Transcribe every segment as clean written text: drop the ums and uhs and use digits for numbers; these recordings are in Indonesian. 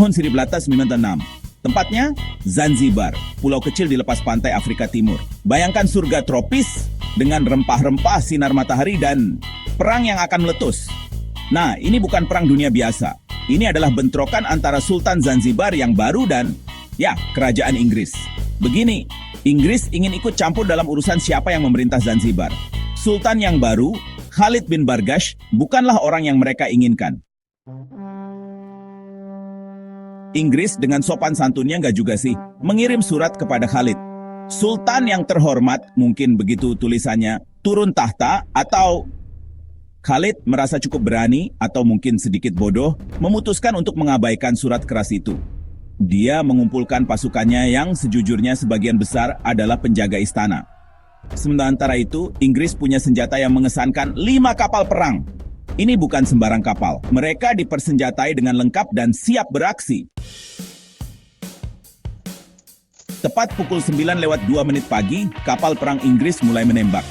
tahun 1896. Tempatnya Zanzibar, pulau kecil di lepas pantai Afrika Timur. Bayangkan surga tropis dengan rempah-rempah sinar matahari dan perang yang akan meletus. Nah, ini bukan perang dunia biasa. Ini adalah bentrokan antara Sultan Zanzibar yang baru dan, kerajaan Inggris. Begini, Inggris ingin ikut campur dalam urusan siapa yang memerintah Zanzibar. Sultan yang baru, Khalid bin Bargash, bukanlah orang yang mereka inginkan. Inggris dengan sopan santunnya nggak juga sih, mengirim surat kepada Khalid. Sultan yang terhormat, mungkin begitu tulisannya, turun tahta atau... Khalid merasa cukup berani atau mungkin sedikit bodoh, memutuskan untuk mengabaikan surat keras itu. Dia mengumpulkan pasukannya yang sejujurnya sebagian besar adalah penjaga istana. Sementara itu, Inggris punya senjata yang mengesankan 5 kapal perang. Ini bukan sembarang kapal. Mereka dipersenjatai dengan lengkap dan siap beraksi. Tepat pukul 9:02 pagi, kapal perang Inggris mulai menembak.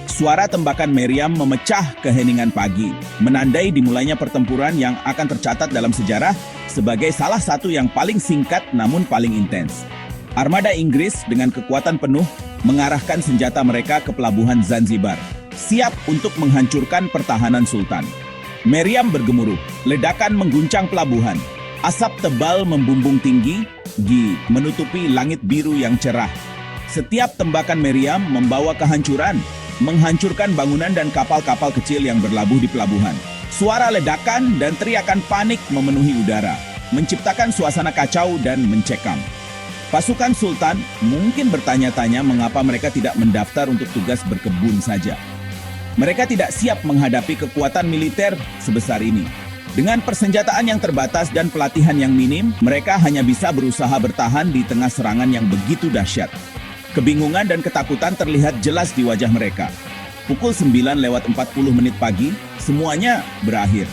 Suara tembakan meriam memecah keheningan pagi, menandai dimulainya pertempuran yang akan tercatat dalam sejarah sebagai salah satu yang paling singkat namun paling intens. Armada Inggris dengan kekuatan penuh mengarahkan senjata mereka ke pelabuhan Zanzibar, siap untuk menghancurkan pertahanan Sultan. Meriam bergemuruh, ledakan mengguncang pelabuhan. Asap tebal membumbung tinggi, menutupi langit biru yang cerah. Setiap tembakan meriam membawa kehancuran, menghancurkan bangunan dan kapal-kapal kecil yang berlabuh di pelabuhan. Suara ledakan dan teriakan panik memenuhi udara, menciptakan suasana kacau dan mencekam. Pasukan Sultan mungkin bertanya-tanya mengapa mereka tidak mendaftar untuk tugas berkebun saja. Mereka tidak siap menghadapi kekuatan militer sebesar ini. Dengan persenjataan yang terbatas dan pelatihan yang minim, mereka hanya bisa berusaha bertahan di tengah serangan yang begitu dahsyat. Kebingungan dan ketakutan terlihat jelas di wajah mereka. Pukul 9:40 pagi, semuanya berakhir.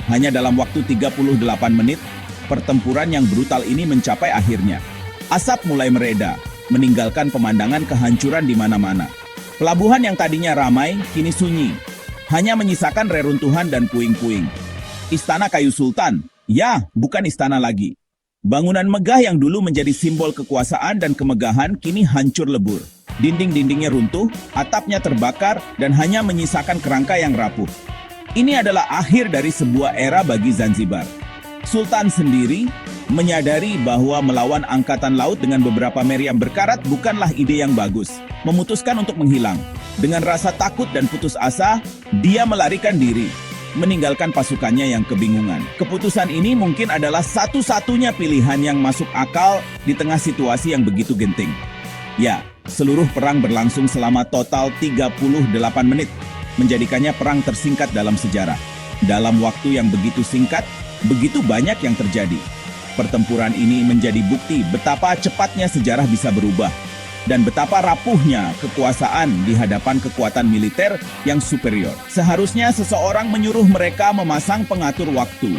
Hanya dalam waktu 38 menit, pertempuran yang brutal ini mencapai akhirnya. Asap mulai mereda, meninggalkan pemandangan kehancuran di mana-mana. Pelabuhan yang tadinya ramai, kini sunyi. Hanya menyisakan reruntuhan dan puing-puing. Istana kayu Sultan, bukan istana lagi. Bangunan megah yang dulu menjadi simbol kekuasaan dan kemegahan kini hancur lebur. Dinding-dindingnya runtuh, atapnya terbakar, dan hanya menyisakan kerangka yang rapuh. Ini adalah akhir dari sebuah era bagi Zanzibar. Sultan sendiri menyadari bahwa melawan angkatan laut dengan beberapa meriam berkarat bukanlah ide yang bagus. Memutuskan untuk menghilang. Dengan rasa takut dan putus asa, dia melarikan diri, meninggalkan pasukannya yang kebingungan. Keputusan ini mungkin adalah satu-satunya pilihan yang masuk akal di tengah situasi yang begitu genting. Seluruh perang berlangsung selama total 38 menit, menjadikannya perang tersingkat dalam sejarah. Dalam waktu yang begitu singkat, begitu banyak yang terjadi. Pertempuran ini menjadi bukti betapa cepatnya sejarah bisa berubah dan betapa rapuhnya kekuasaan di hadapan kekuatan militer yang superior. Seharusnya seseorang menyuruh mereka memasang pengatur waktu.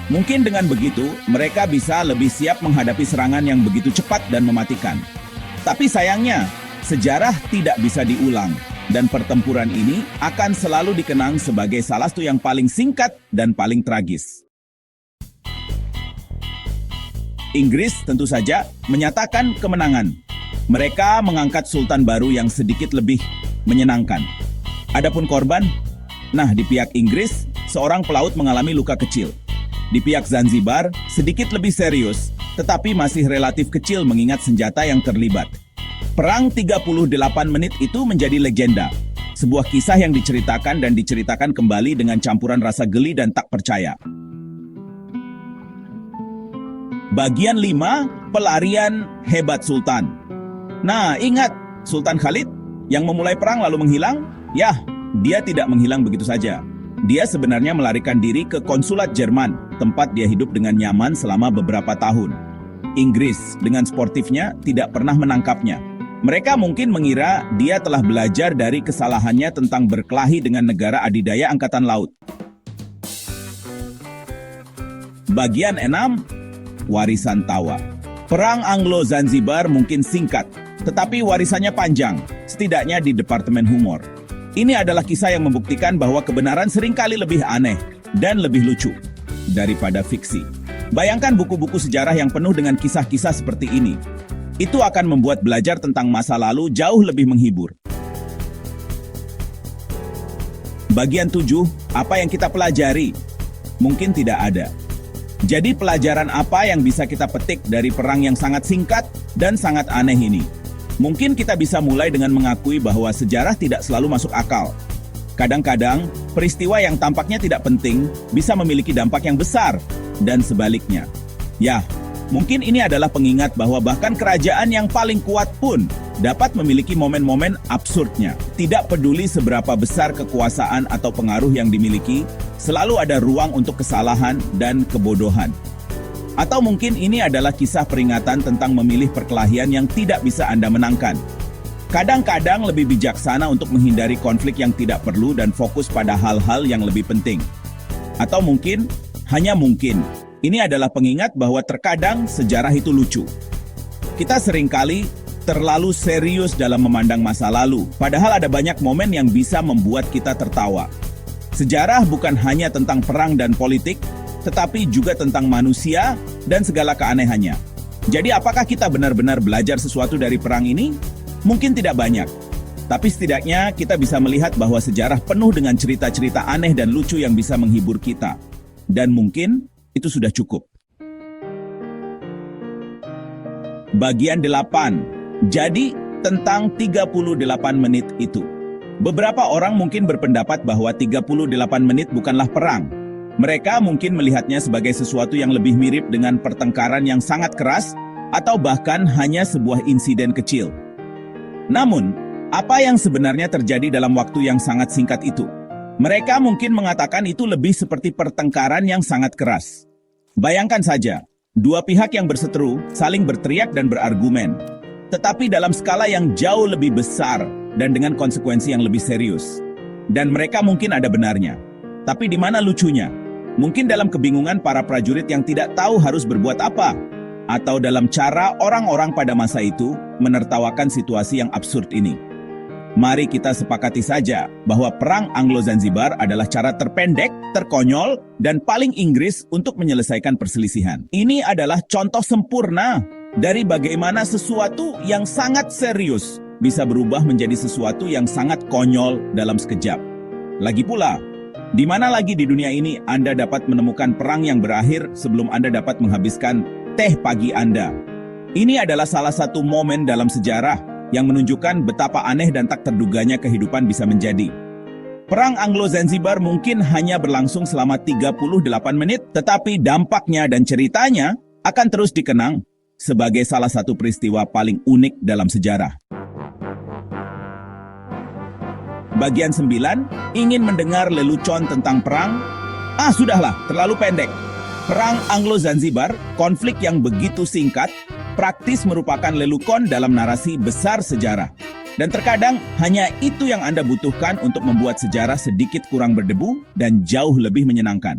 Mungkin dengan begitu, mereka bisa lebih siap menghadapi serangan yang begitu cepat dan mematikan. Tapi sayangnya, sejarah tidak bisa diulang, dan pertempuran ini akan selalu dikenang sebagai salah satu yang paling singkat dan paling tragis. Inggris tentu saja menyatakan kemenangan. Mereka mengangkat sultan baru yang sedikit lebih menyenangkan. Adapun korban, di pihak Inggris, seorang pelaut mengalami luka kecil. Di pihak Zanzibar, sedikit lebih serius, tetapi masih relatif kecil mengingat senjata yang terlibat. Perang 38 menit itu menjadi legenda. Sebuah kisah yang diceritakan kembali dengan campuran rasa geli dan tak percaya. Bagian 5, pelarian hebat Sultan. Ingat, Sultan Khalid yang memulai perang lalu menghilang? Dia tidak menghilang begitu saja. Dia sebenarnya melarikan diri ke konsulat Jerman, tempat dia hidup dengan nyaman selama beberapa tahun. Inggris dengan sportifnya tidak pernah menangkapnya. Mereka mungkin mengira dia telah belajar dari kesalahannya tentang berkelahi dengan negara adidaya angkatan laut. Bagian 6, warisan tawa. Perang Anglo-Zanzibar mungkin singkat, tetapi warisannya panjang, setidaknya di Departemen Humor. Ini adalah kisah yang membuktikan bahwa kebenaran seringkali lebih aneh dan lebih lucu daripada fiksi. Bayangkan buku-buku sejarah yang penuh dengan kisah-kisah seperti ini. Itu akan membuat belajar tentang masa lalu jauh lebih menghibur. Bagian 7, apa yang kita pelajari? Mungkin tidak ada. Jadi pelajaran apa yang bisa kita petik dari perang yang sangat singkat dan sangat aneh ini? Mungkin kita bisa mulai dengan mengakui bahwa sejarah tidak selalu masuk akal. Kadang-kadang, peristiwa yang tampaknya tidak penting bisa memiliki dampak yang besar, dan sebaliknya. Ya, mungkin ini adalah pengingat bahwa bahkan kerajaan yang paling kuat pun dapat memiliki momen-momen absurdnya. Tidak peduli seberapa besar kekuasaan atau pengaruh yang dimiliki, selalu ada ruang untuk kesalahan dan kebodohan. Atau mungkin ini adalah kisah peringatan tentang memilih perkelahian yang tidak bisa Anda menangkan. Kadang-kadang lebih bijaksana untuk menghindari konflik yang tidak perlu dan fokus pada hal-hal yang lebih penting. Atau mungkin, hanya mungkin, ini adalah pengingat bahwa terkadang sejarah itu lucu. Kita seringkali terlalu serius dalam memandang masa lalu, padahal ada banyak momen yang bisa membuat kita tertawa. Sejarah bukan hanya tentang perang dan politik, tetapi juga tentang manusia dan segala keanehannya. Jadi apakah kita benar-benar belajar sesuatu dari perang ini? Mungkin tidak banyak, tapi setidaknya kita bisa melihat bahwa sejarah penuh dengan cerita-cerita aneh dan lucu yang bisa menghibur kita. Dan mungkin itu sudah cukup. Bagian 8. Jadi tentang 38 menit itu. Beberapa orang mungkin berpendapat bahwa 38 menit bukanlah perang. Mereka mungkin melihatnya sebagai sesuatu yang lebih mirip dengan pertengkaran yang sangat keras atau bahkan hanya sebuah insiden kecil. Namun, apa yang sebenarnya terjadi dalam waktu yang sangat singkat itu? Mereka mungkin mengatakan itu lebih seperti pertengkaran yang sangat keras. Bayangkan saja, dua pihak yang berseteru saling berteriak dan berargumen, tetapi dalam skala yang jauh lebih besar dan dengan konsekuensi yang lebih serius. Dan mereka mungkin ada benarnya. Tapi di mana lucunya? Mungkin dalam kebingungan para prajurit yang tidak tahu harus berbuat apa, atau dalam cara orang-orang pada masa itu menertawakan situasi yang absurd ini. Mari kita sepakati saja bahwa Perang Anglo-Zanzibar adalah cara terpendek, terkonyol, dan paling Inggris untuk menyelesaikan perselisihan. Ini adalah contoh sempurna dari bagaimana sesuatu yang sangat serius bisa berubah menjadi sesuatu yang sangat konyol dalam sekejap. Lagi pula, di mana lagi di dunia ini Anda dapat menemukan perang yang berakhir sebelum Anda dapat menghabiskan teh pagi Anda? Ini adalah salah satu momen dalam sejarah yang menunjukkan betapa aneh dan tak terduganya kehidupan bisa menjadi. Perang Anglo-Zanzibar mungkin hanya berlangsung selama 38 menit, tetapi dampaknya dan ceritanya akan terus dikenang sebagai salah satu peristiwa paling unik dalam sejarah. Bagian 9, ingin mendengar lelucon tentang perang? Sudahlah, terlalu pendek. Perang Anglo-Zanzibar, konflik yang begitu singkat, praktis merupakan lelukon dalam narasi besar sejarah. Dan terkadang hanya itu yang Anda butuhkan untuk membuat sejarah sedikit kurang berdebu dan jauh lebih menyenangkan.